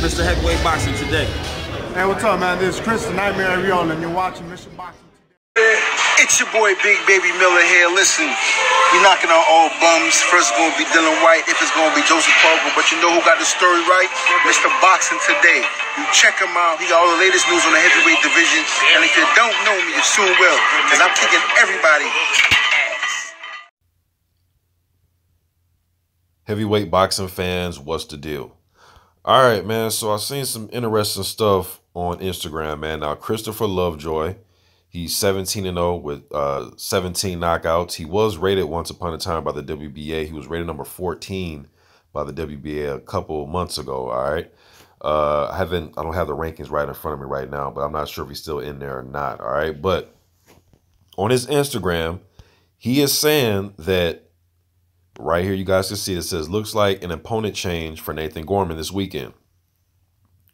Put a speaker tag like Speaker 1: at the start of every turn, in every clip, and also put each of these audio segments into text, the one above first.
Speaker 1: Mr. Heavyweight Boxing today.
Speaker 2: Hey, what's up, man? This is Chris, the Nightmare Ariola, and you're watching Mr. Boxing today.
Speaker 3: It's your boy Big Baby Miller here. Listen, we knocking on all bums. First it's gonna be Dylan White, if it's gonna be Joseph Parker, but you know who got the story right? Mr. Boxing Today. You check him out. He got all the latest news on the heavyweight division. And if you don't know me, you soon will, because I'm kicking everybody ass.
Speaker 4: Heavyweight boxing fans, what's the deal? All right, man. So I've seen some interesting stuff on Instagram, man. Now, Christopher Lovejoy, he's 17-0 with 17 knockouts. He was rated once upon a time by the WBA. He was rated number 14 by the WBA a couple months ago. All right. I don't have the rankings right in front of me right now, but I'm not sure if he's still in there or not. All right. But on his Instagram, he is saying that right here, you guys can see it says, looks like an opponent change for Nathan Gorman this weekend.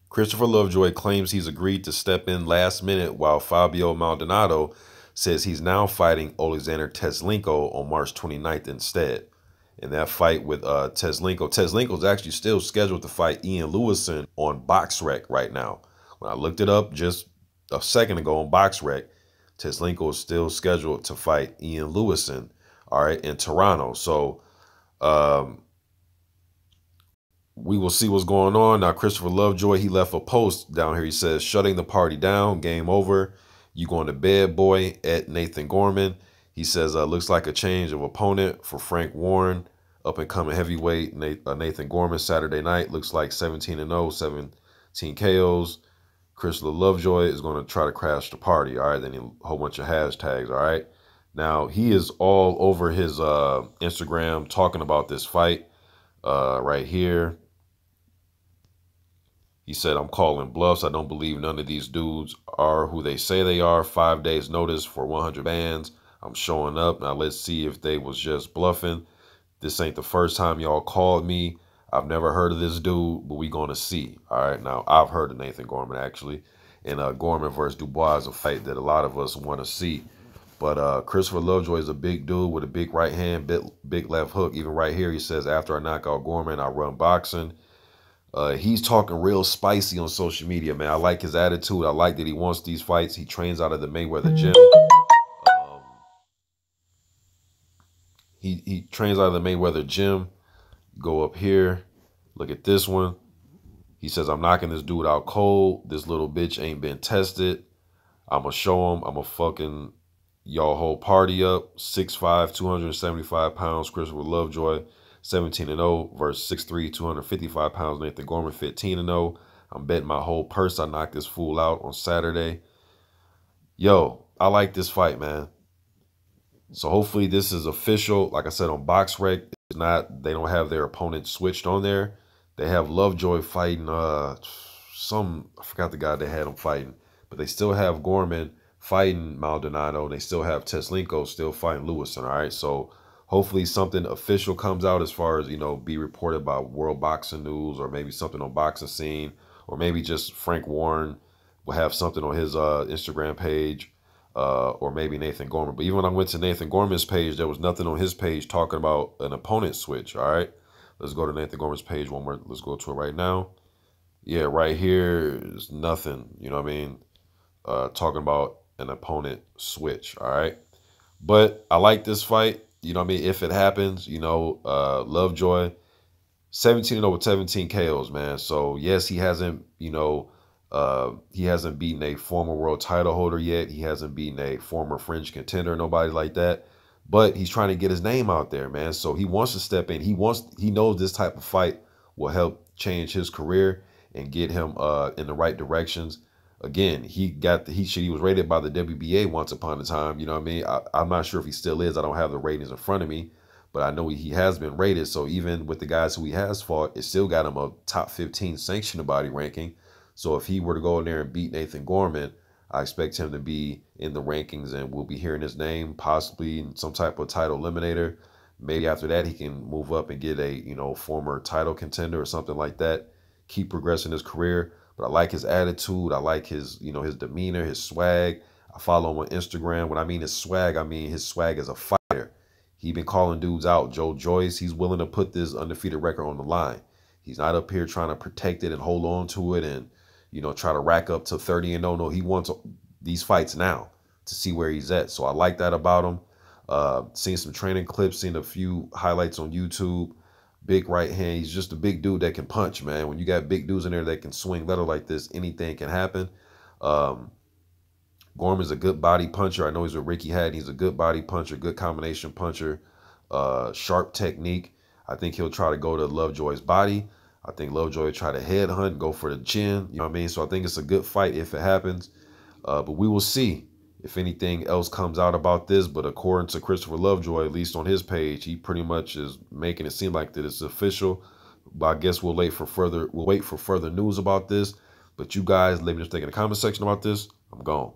Speaker 4: Christopher Lovejoy claims he's agreed to step in last minute, while Fabio Maldonado says he's now fighting Alexander Teslenko on March 29th instead. In that fight with Teslenko's actually still scheduled to fight Ian Lewison on BoxRec right now. When I looked it up just a second ago on BoxRec, Teslenko is still scheduled to fight Ian Lewison, all right, in Toronto. So we will see what's going on. Now, Christopher Lovejoy, he left a post down here. He says, shutting the party down, game over. You going to bed, boy, at Nathan Gorman. He says, looks like a change of opponent for Frank Warren, up-and-coming heavyweight Nathan Gorman Saturday night. Looks like 17-0, 17 KOs. Christopher Lovejoy is going to try to crash the party, all right? Then a whole bunch of hashtags, all right? Now, he is all over his Instagram talking about this fight right here. He said, I'm calling bluffs. I don't believe none of these dudes are who they say they are. 5 days notice for 100 bands. I'm showing up. Now, let's see if they was just bluffing. This ain't the first time y'all called me. I've never heard of this dude, but we going to see. All right. Now, I've heard of Nathan Gorman, actually. And Gorman versus Dubois is a fight that a lot of us want to see. But Christopher Lovejoy is a big dude with a big right hand, big left hook. Even right here, he says, after I knock out Gorman, I run boxing. He's talking real spicy on social media, man. I like his attitude. I like that he wants these fights. He trains out of the Mayweather gym. He trains out of the Mayweather gym. Go up here. Look at this one. He says, I'm knocking this dude out cold. This little bitch ain't been tested. I'm going to show him. I'm going to fucking y'all whole party up. 6'5", 275 pounds. Christopher Lovejoy, 17-0 versus 6'3", 255 pounds. Nathan Gorman, 15-0. I'm betting my whole purse I knock this fool out on Saturday. Yo, I like this fight, man. So hopefully this is official. Like I said, on BoxRec, it's not, they don't have their opponent switched on there. They have Lovejoy fighting I forgot the guy they had him fighting, but they still have Gorman fighting Maldonado. They still have Teslenko still fighting Lewison. All right. So hopefully something official comes out as far as, you know, be reported by World Boxing News, or maybe something on Boxing Scene, or maybe just Frank Warren will have something on his Instagram page, or maybe Nathan Gorman. But even when I went to Nathan Gorman's page, there was nothing on his page talking about an opponent switch. All right. Let's go to Nathan Gorman's page one more. Let's go to it right now. Yeah, right here is nothing, you know what I mean, talking about an opponent switch, all right? But I like this fight, you know what I mean, if it happens, you know, Lovejoy, 17-0 with 17 KOs, man. So, yes, he hasn't, you know, he hasn't beaten a former world title holder yet. He hasn't beaten a former fringe contender, nobody like that. But he's trying to get his name out there, man. So he wants to step in. He knows this type of fight will help change his career and get him in the right directions. Again, he was rated by the WBA once upon a time. You know what I mean? I'm not sure if he still is. I don't have the ratings in front of me, but I know he has been rated. So even with the guys who he has fought, it still got him a top 15 sanctioned body ranking. So if he were to go in there and beat Nathan Gorman, I expect him to be in the rankings, and we'll be hearing his name possibly in some type of title eliminator. Maybe after that, he can move up and get a, you know, former title contender or something like that. Keep progressing his career. But I like his attitude. I like his, you know, his demeanor, his swag. I follow him on Instagram. When I mean his swag, I mean his swag as a fighter. He been calling dudes out. Joe Joyce, he's willing to put this undefeated record on the line. He's not up here trying to protect it and hold on to it and, you know, try to rack up to 30-0. No, he wants these fights now to see where he's at. So I like that about him. Seen some training clips, seen a few highlights on YouTube. Big right hand. He's just a big dude that can punch, man. When you got big dudes in there that can swing leather like this, anything can happen. Gorman's a good body puncher. I know he's with Ricky Hatton. He's a good body puncher, good combination puncher, sharp technique. I think he'll try to go to Lovejoy's body. I think Lovejoy will try to headhunt, go for the chin. You know what I mean? So I think it's a good fight if it happens. But we will see if anything else comes out about this. But according to Christopher Lovejoy, at least on his page, he pretty much is making it seem like that it's official. But I guess we'll wait for further news about this. But you guys, let me know what you think in the comment section about this. I'm gone.